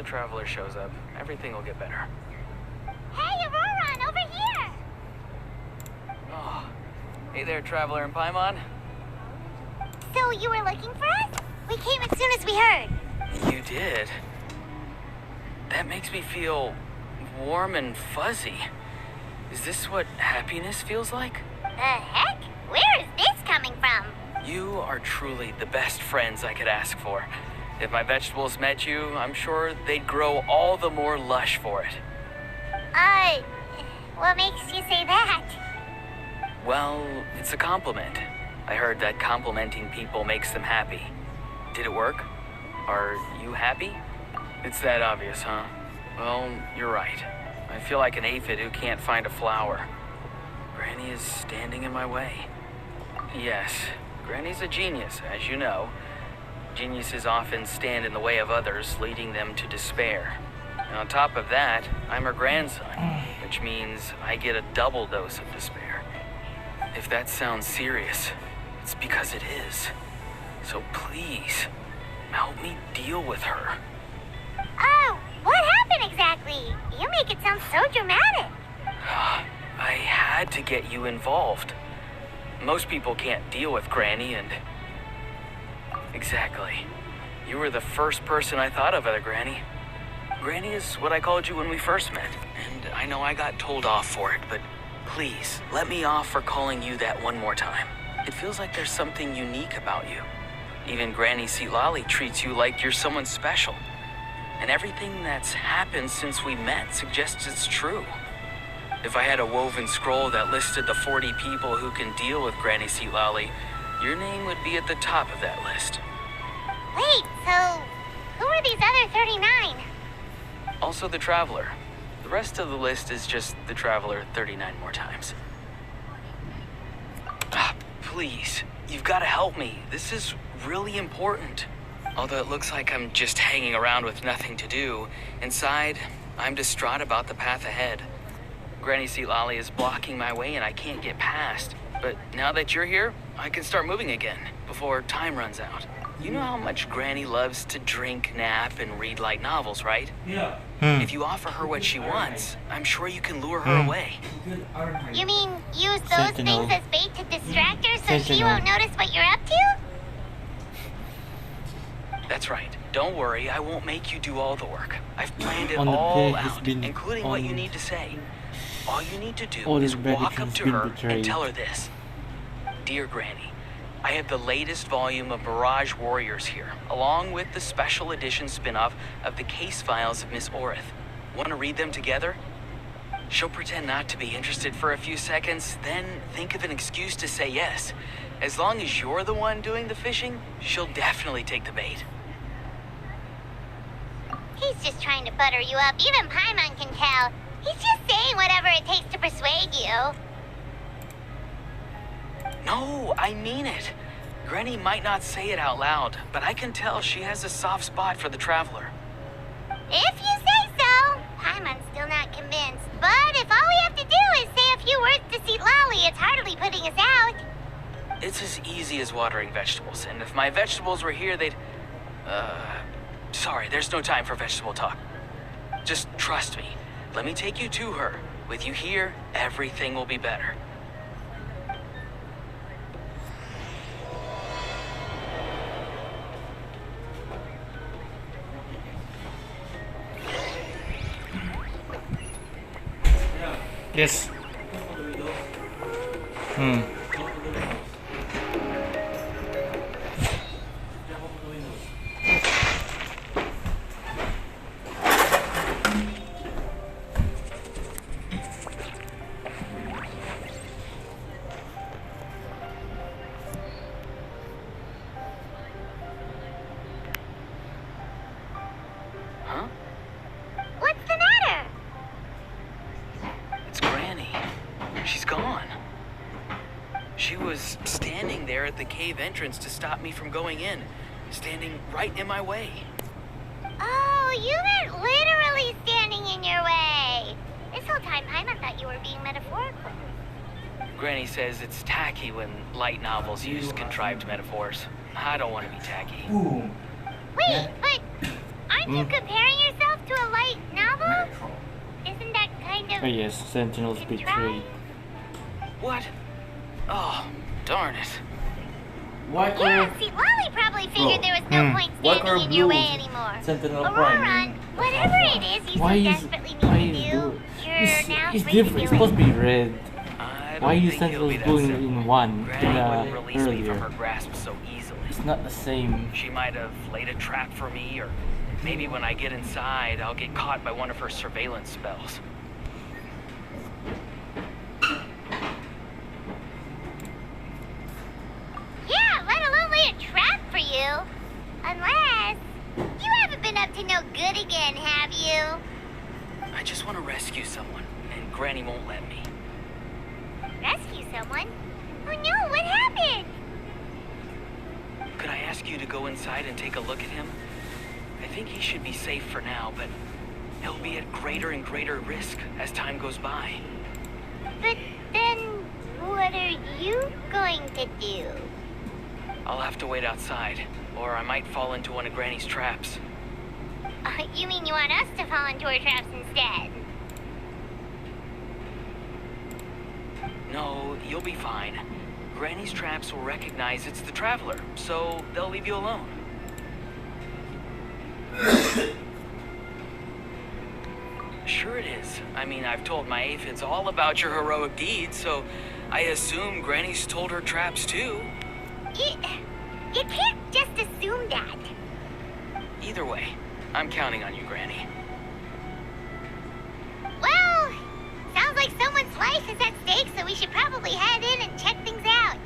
Traveler shows up, everything will get better. Hey, Auroron, over here! Oh, hey there, Traveler and Paimon. So you were looking for us? We came as soon as we heard. You did? That makes me feel warm and fuzzy. Is this what happiness feels like? The heck? Where is this coming from? You are truly the best friends I could ask for. If my vegetables met you, I'm sure they'd grow all the more lush for it. What makes you say that? Well, it's a compliment. I heard that complimenting people makes them happy. Did it work? Are you happy? It's that obvious, huh? Well, you're right. I feel like an aphid who can't find a flower. Granny is standing in my way. Yes, Granny's a genius, as you know. Geniuses often stand in the way of others, leading them to despair. And on top of that, I'm her grandson, which means I get a double dose of despair. If that sounds serious, it's because it is. So please, help me deal with her. Oh, what happened exactly? You make it sound so dramatic. I had to get you involved. Most people can't deal with Granny and... Exactly. You were the first person I thought of as a Granny. Granny is what I called you when we first met. And I know I got told off for it, but please, let me off for calling you that one more time. It feels like there's something unique about you. Even Granny Citlali treats you like you're someone special. And everything that's happened since we met suggests it's true. If I had a woven scroll that listed the 40 people who can deal with Granny Citlali, your name would be at the top of that list. Wait, so who are these other 39? Also the Traveler. The rest of the list is just the Traveler 39 more times. Please, you've got to help me. This is really important. Although it looks like I'm just hanging around with nothing to do, inside, I'm distraught about the path ahead. Granny Citlali is blocking my way and I can't get past. But now that you're here, I can start moving again before time runs out. You know how much Granny loves to drink, nap, and read light novels, right? Yeah. If you offer her what she wants, I'm sure you can lure her away. You mean use those Sentinel. things as bait to distract her so she Sentinel. won't notice what you're up to? That's right. Don't worry, I won't make you do all the work. I've planned it On the all day he's out, been including what you on- need to say. All you need to do All is his walk up predictions to been her betrayed. and tell her this. Dear Granny, I have the latest volume of Mirage Warriors here, along with the special edition spin-off of the case files of Miss Orith. Want to read them together? She'll pretend not to be interested for a few seconds, then think of an excuse to say yes. As long as you're the one doing the fishing, she'll definitely take the bait. He's just trying to butter you up. Even Paimon can tell. He's just saying whatever it takes to persuade you. No, I mean it. Granny might not say it out loud, but I can tell she has a soft spot for the Traveler. If you say so. Paimon's still not convinced. But if all we have to do is say a few words to Citlali, it's hardly putting us out. It's as easy as watering vegetables, and if my vegetables were here, they'd... Sorry, there's no time for vegetable talk. Just trust me. Let me take you to her. With you here, everything will be better. Yes. Huh? What's the matter? It's Granny. She's gone. She was standing there at the cave entrance to stop me from going in, standing right in my way. Oh, you weren't literally standing in your way. This whole time, Paimon thought you were being metaphorical. Granny says it's tacky when light novels use contrived metaphors. I don't want to be tacky. Boom. Wait, but aren't you comparing yourself Oh yes, Sentinels Should we betrayed. What? Oh, darn it. White Yeah, or Citlali probably figured there was no point white or standing in your blue? way anymore. Sentinel Auroran, Prime. whatever it is you so desperately need to do, you're now It's free different. to It's do supposed it. to be red. I Why don't is think it'll Sentinels be that doing simple. in one Granny wouldn't release me from her earlier? grasp so easily. It's not the same. She might have laid a trap for me, or maybe when I get inside, I'll get caught by one of her surveillance spells. Yeah, let alone lay a trap for you. Unless you haven't been up to no good again, have you? I just want to rescue someone, and Granny won't let me. Rescue someone? Oh no, what happened? Could I ask you to go inside and take a look at him? I think he should be safe for now, but he'll be at greater and greater risk as time goes by. But then, what are you going to do? I'll have to wait outside, or I might fall into one of Granny's traps. You mean you want us to fall into her traps instead? No, you'll be fine. Granny's traps will recognize it's the Traveler, so they'll leave you alone. Sure it is. I mean, I've told my aphids all about your heroic deeds, so I assume Granny's told her traps too. You can't just assume that. Either way, I'm counting on you, Granny. Well, sounds like someone's life is at stake, so we should probably head in and check things out.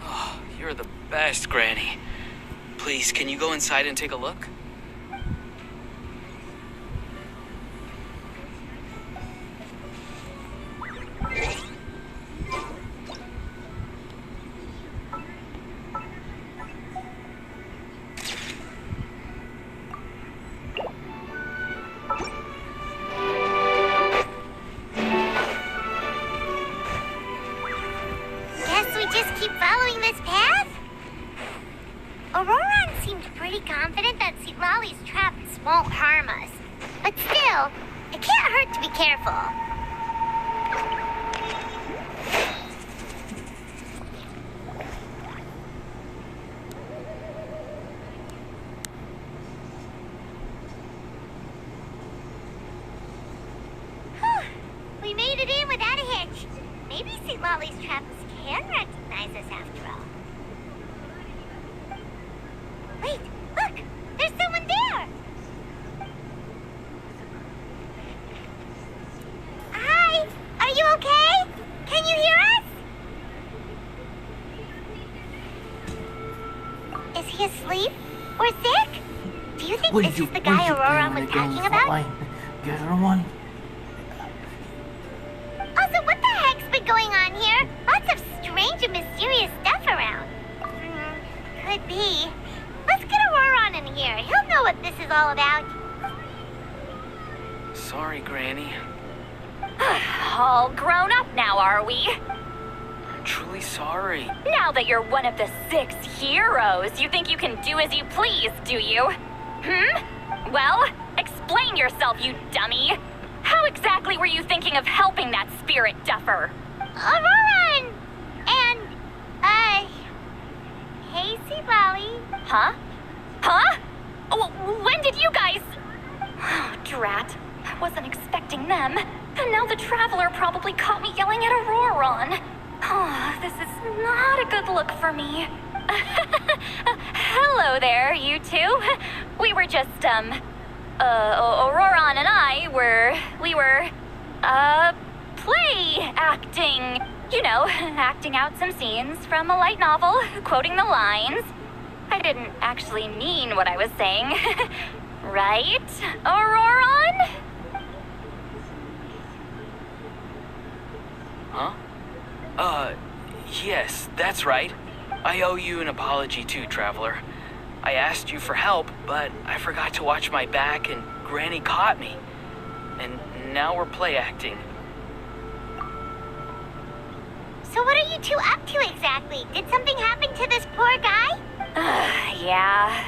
Oh, you're the best, Granny. Please, can you go inside and take a look? Guess we just keep following this path? Auroran seemed pretty confident that Citlali's traps won't harm us. But still, it can't hurt to be careful. Whew, we made it in without a hitch. Maybe Citlali's traps can recognize us after all. Wait, look! There's someone there! Hi! Are you okay? Can you hear us? Is he asleep? Or sick? Do you think this is the guy Aurora was talking about? Get her one. Also, what the heck's been going on here? Lots of strange and mysterious stuff around. Could be. Let's get Auroran in here. He'll know what this is all about. Sorry, Granny. All grown up now, are we? I'm truly sorry. Now that you're one of the 6 heroes, you think you can do as you please, do you? Well, explain yourself, you dummy. How exactly were you thinking of helping that spirit duffer? Auroran! And, hey, Citlali. Huh? Huh? When did you guys... Oh, drat. I wasn't expecting them. And now the Traveler probably caught me yelling at Auroran. Oh, this is not a good look for me. Hello there, you two. We were just, Auroran and I we were, play acting. You know, acting out some scenes from a light novel, quoting the lines. I didn't actually mean what I was saying. Right, Auroran? Huh? Yes, that's right. I owe you an apology too, Traveler. I asked you for help, but I forgot to watch my back and Granny caught me. And now we're play acting. So what are you two up to exactly? Did something happen to to this poor guy? Yeah.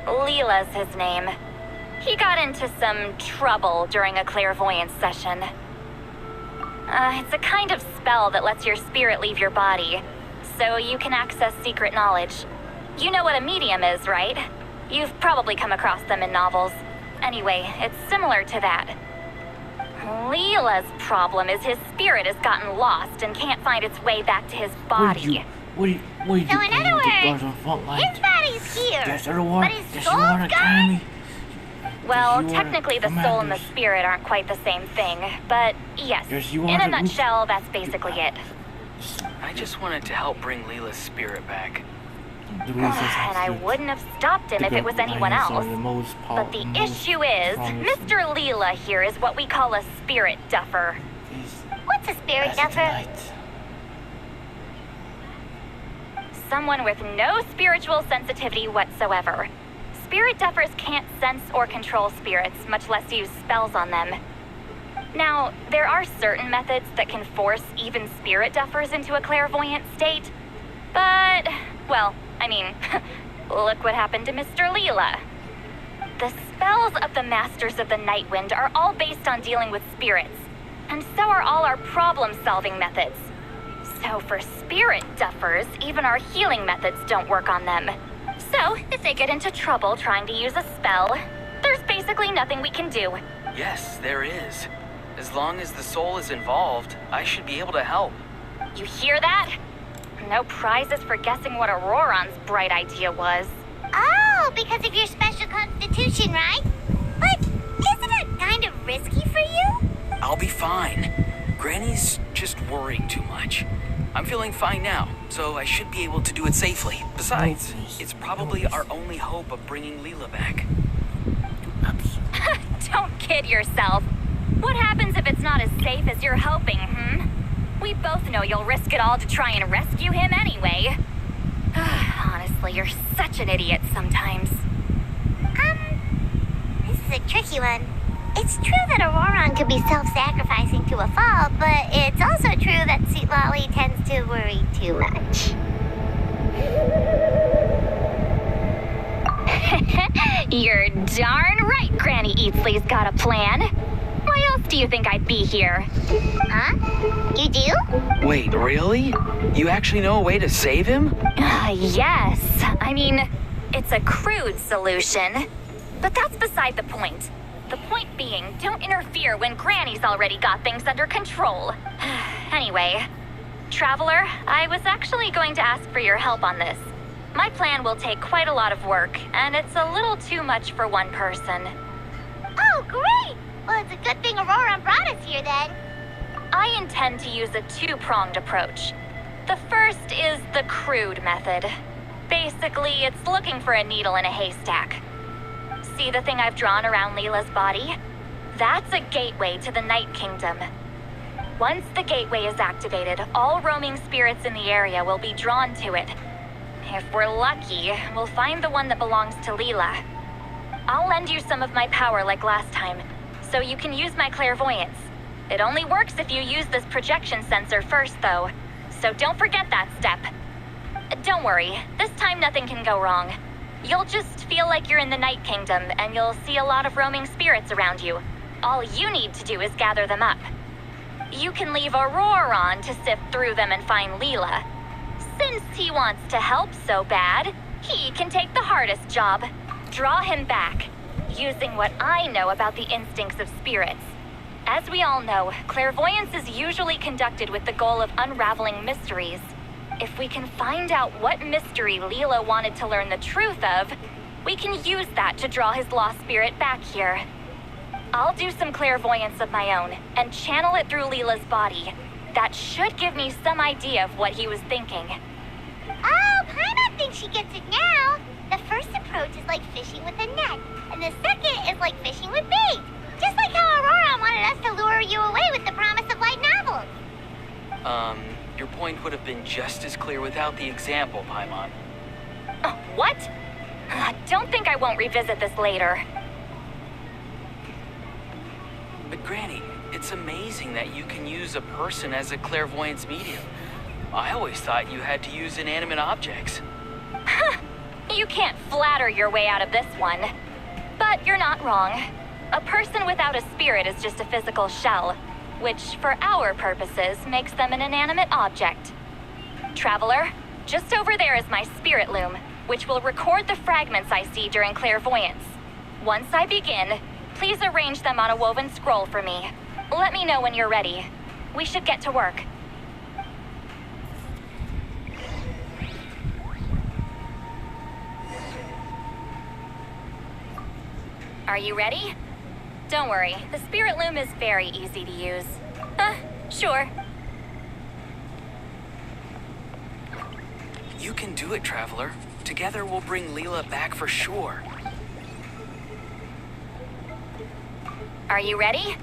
Leela's his name. He got into some trouble during a clairvoyance session. It's a kind of spell that lets your spirit leave your body, so you can access secret knowledge. You know what a medium is, right? You've probably come across them in novels. Anyway, it's similar to that. Leela's problem is his spirit has gotten lost and can't find its way back to his body. So in other words, his body's here, but his soul's gone? Well, technically the soul and the spirit aren't quite the same thing, but yes, in a nutshell, that's basically it. I just wanted to help bring Leela's spirit back. And I wouldn't have stopped him if it was anyone else. But the issue is, Mr. Leela here is what we call a spirit duffer. What's a spirit duffer? Someone with no spiritual sensitivity whatsoever. Spirit duffers can't sense or control spirits, much less use spells on them. Now, there are certain methods that can force even spirit duffers into a clairvoyant state, but, well, I mean, look what happened to Mr. Leela. The spells of the Masters of the Night Wind are all based on dealing with spirits, and so are all our problem-solving methods. So for spirit duffers, even our healing methods don't work on them. So, if they get into trouble trying to use a spell, there's basically nothing we can do. Yes, there is. As long as the soul is involved, I should be able to help. You hear that? No prizes for guessing what Auroron's bright idea was. Oh, because of your special constitution, right? But isn't it kind of risky for you? I'll be fine. Granny's just worrying too much. I'm feeling fine now, so I should be able to do it safely. Besides, it's probably our only hope of bringing Leela back. Don't kid yourself. What happens if it's not as safe as you're hoping, We both know you'll risk it all to try and rescue him anyway. Honestly, you're such an idiot sometimes. This is a tricky one. It's true that Auroron could be self-sacrificing to a fault, but it's also true that Citlali tends to worry too much. You're darn right Granny Eatsley's got a plan. Why else do you think I'd be here? Huh? You do? Wait, really? You actually know a way to save him? Yes. I mean, it's a crude solution. But that's beside the point. The point being, don't interfere when Granny's already got things under control. Anyway, Traveler, I was actually going to ask for your help on this. My plan will take quite a lot of work, and it's a little too much for one person. Oh, great! Well, it's a good thing Auroron brought us here then. I intend to use a two-pronged approach. The first is the crude method. Basically, it's looking for a needle in a haystack. See the thing I've drawn around Leela's body? That's a gateway to the Night Kingdom. Once the gateway is activated, all roaming spirits in the area will be drawn to it. If we're lucky, we'll find the one that belongs to Leela. I'll lend you some of my power like last time, so you can use my clairvoyance. It only works if you use this projection sensor first, though, so don't forget that step. Don't worry, this time nothing can go wrong. You'll just feel like you're in the Night Kingdom, and you'll see a lot of roaming spirits around you. All you need to do is gather them up. You can leave Auroron to sift through them and find Leela. Since he wants to help so bad, he can take the hardest job. Draw him back, using what I know about the instincts of spirits. As we all know, clairvoyance is usually conducted with the goal of unraveling mysteries. If we can find out what mystery Leela wanted to learn the truth of, we can use that to draw his lost spirit back here. I'll do some clairvoyance of my own and channel it through Leela's body. That should give me some idea of what he was thinking. Oh, Paimon thinks she gets it now. The first approach is like fishing with a net, and the second is like fishing with bait. Just like how Auroron wanted us to lure you away with the promise of light novels. Your point would have been just as clear without the example, Paimon. What? Don't think I won't revisit this later. But Granny, it's amazing that you can use a person as a clairvoyance medium. I always thought you had to use inanimate objects. You can't flatter your way out of this one. But you're not wrong. A person without a spirit is just a physical shell, which, for our purposes, makes them an inanimate object. Traveler, just over there is my spirit loom, which will record the fragments I see during clairvoyance. Once I begin, please arrange them on a woven scroll for me. Let me know when you're ready. We should get to work. Are you ready? Don't worry, the spirit loom is very easy to use. Sure. You can do it, Traveler. Together we'll bring Leela back for sure. Are you ready?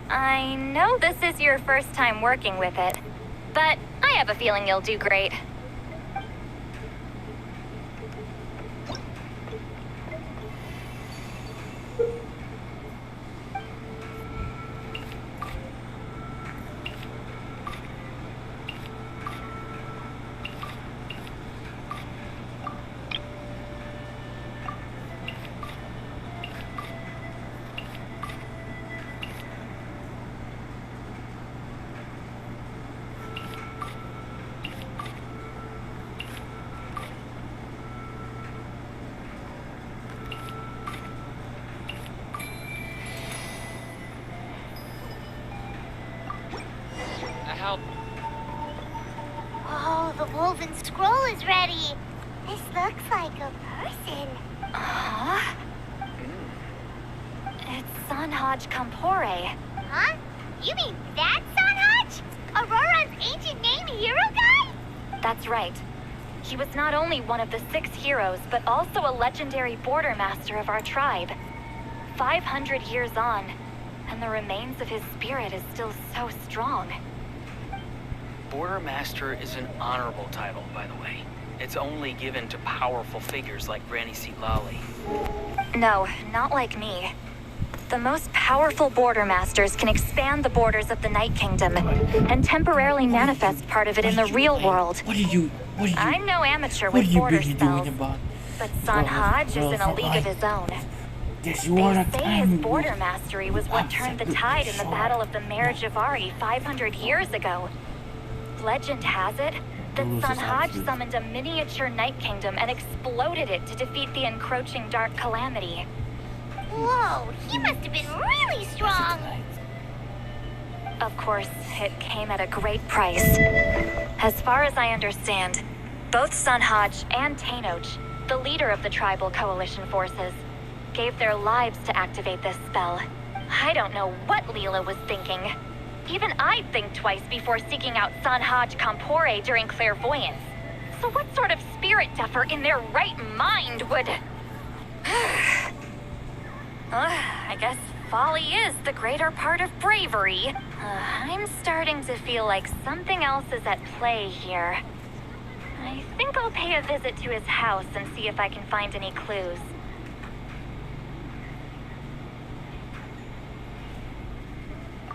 I know this is your first time working with it, but I have a feeling you'll do great. Oh, the woven scroll is ready. This looks like a person. Huh? It's Sanhaj Kampore. Huh? You mean that's Sanhaj? Aurora's ancient name hero guy? That's right. He was not only one of the 6 heroes, but also a legendary border master of our tribe. 500 years on, and the remains of his spirit is still so strong. Border Master is an honorable title, by the way. It's only given to powerful figures like Granny Citlali. No, not like me. The most powerful border masters can expand the borders of the Night Kingdom and temporarily manifest part of it in the real world. What are you I'm no amateur what with are you border really spells, doing about? but Sanhaj is in a league of his own. Yes, you are They a say his time border mastery was what turned the tide in the Battle of the Marjavari 500 years ago. Legend has it that Rules is Sanhaj absolute. summoned a miniature Night Kingdom and exploded it to defeat the encroaching Dark Calamity. Whoa, he must have been really strong. Of course, it came at a great price. As far as I understand, both Sanhaj and Tainoch, the leader of the tribal coalition forces, gave their lives to activate this spell. I don't know what Leela was thinking. Even I'd think twice before seeking out Sanhaj Kampore during clairvoyance. So what sort of spirit duffer in their right mind would... I guess folly is the greater part of bravery. I'm starting to feel like something else is at play here. I think I'll pay a visit to his house and see if I can find any clues.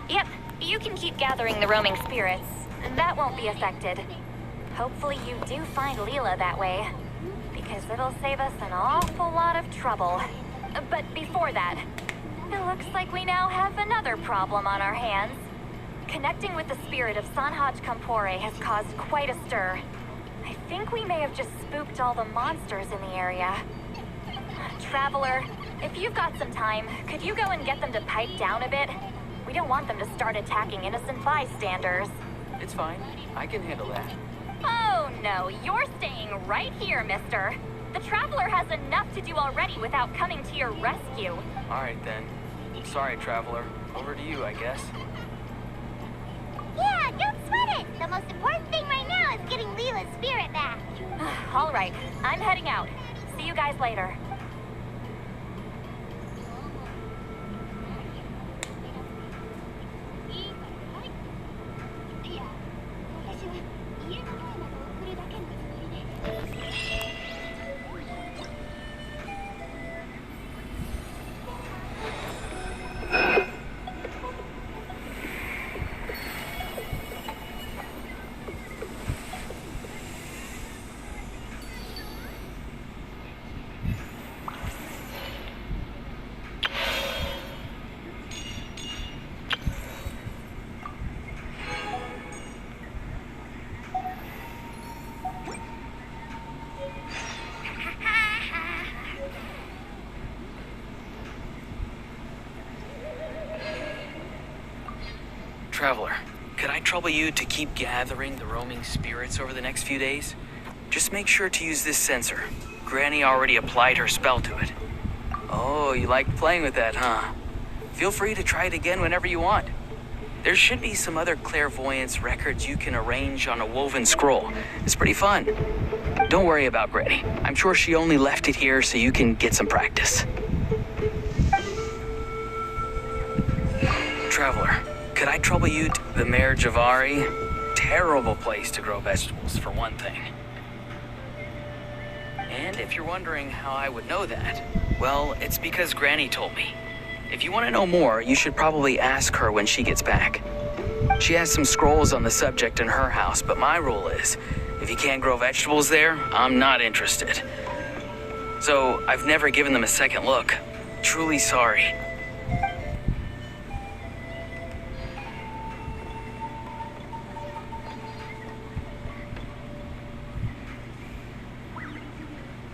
Yep, you can keep gathering the roaming spirits. That won't be affected. Hopefully you do find Leela that way, because it'll save us an awful lot of trouble. But before that, it looks like we now have another problem on our hands. Connecting with the spirit of Sanhaj Kampore has caused quite a stir. I think we may have just spooked all the monsters in the area. Traveler, if you've got some time, could you go and get them to pipe down a bit? We don't want them to start attacking innocent bystanders. It's fine. I can handle that. Oh no, you're staying right here, mister. The Traveler has enough to do already without coming to your rescue. All right, then. Sorry, Traveler. Over to you, I guess. Yeah, don't sweat it. The most important thing right now is getting Leela's spirit back. All right, I'm heading out. See you guys later. Traveler, could I trouble you to keep gathering the roaming spirits over the next few days? Just make sure to use this sensor. Granny already applied her spell to it. Oh, you like playing with that, huh? Feel free to try it again whenever you want. There should be some other clairvoyance records you can arrange on a woven scroll. It's pretty fun. Don't worry about Granny. I'm sure she only left it here so you can get some practice. Traveler, could I trouble you to the Mare Javari? Terrible place to grow vegetables, for one thing. And if you're wondering how I would know that, well, it's because Granny told me. If you want to know more, you should probably ask her when she gets back. She has some scrolls on the subject in her house, but my rule is, if you can't grow vegetables there, I'm not interested. So, I've never given them a second look. Truly sorry.